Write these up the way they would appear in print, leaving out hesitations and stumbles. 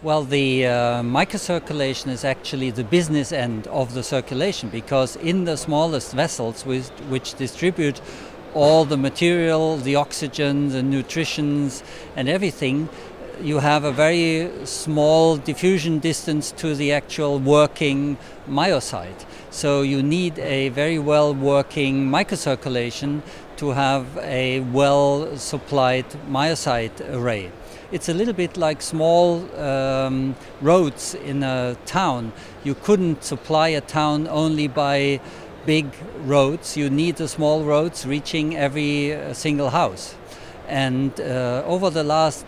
Well, the microcirculation is actually the business end of the circulation, because in the smallest vessels which distribute all the material, the oxygen, the nutritions and everything, you have a very small diffusion distance to the actual working myocyte. So you need a very well working microcirculation to have a well supplied myocyte array. It's a little bit like small roads in a town. You couldn't supply a town only by big roads. You need the small roads reaching every single house. And over the last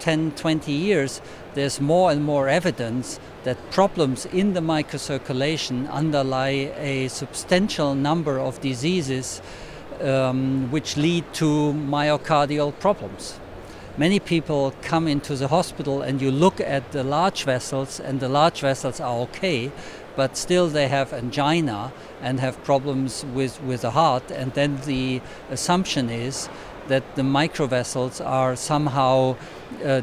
10, 20 years, there's more and more evidence that problems in the microcirculation underlie a substantial number of diseases which lead to myocardial problems. Many people come into the hospital and you look at the large vessels, and the large vessels are okay, but still they have angina and have problems with the heart, and then the assumption is that the microvessels are somehow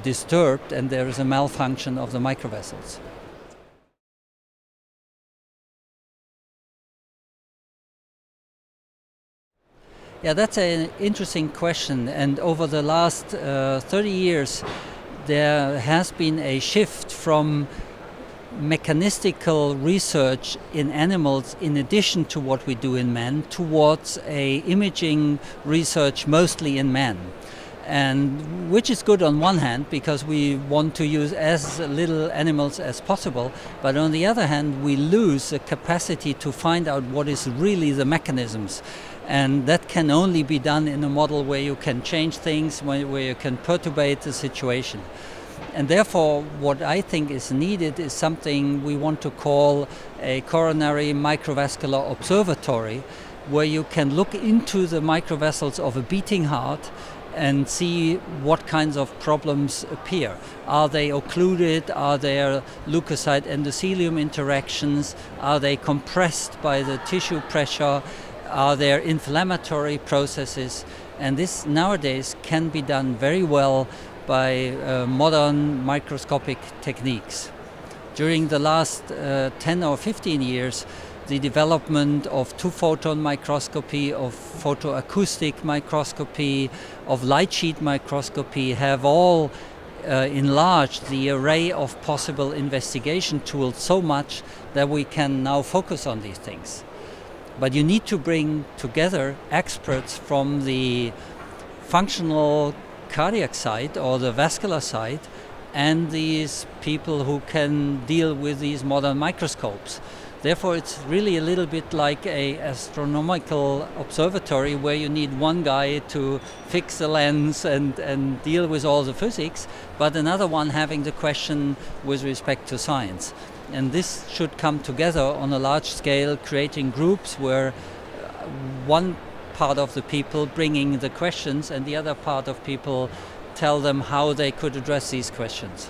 disturbed and there is a malfunction of the microvessels. Yeah, that's an interesting question, and over the last 30 years there has been a shift from mechanistical research in animals in addition to what we do in man towards a imaging research mostly in man. And which is good on one hand, because we want to use as little animals as possible, but on the other hand we lose the capacity to find out what is really the mechanisms. And that can only be done in a model where you can change things, where you can perturbate the situation. And therefore what I think is needed is something we want to call a coronary microvascular observatory, where you can look into the microvessels of a beating heart and see what kinds of problems appear. Are they occluded? Are there leukocyte endothelium interactions? Are they compressed by the tissue pressure? Are there inflammatory processes? And this nowadays can be done very well by modern microscopic techniques. During the last 10 or 15 years, the development of two-photon microscopy, of photoacoustic microscopy, of light sheet microscopy have all enlarged the array of possible investigation tools so much that we can now focus on these things. But you need to bring together experts from the functional cardiac side or the vascular side and these people who can deal with these modern microscopes. Therefore, it's really a little bit like an astronomical observatory where you need one guy to fix the lens and deal with all the physics, but another one having the question with respect to science. And this should come together on a large scale, creating groups where one part of the people bringing the questions and the other part of people tell them how they could address these questions.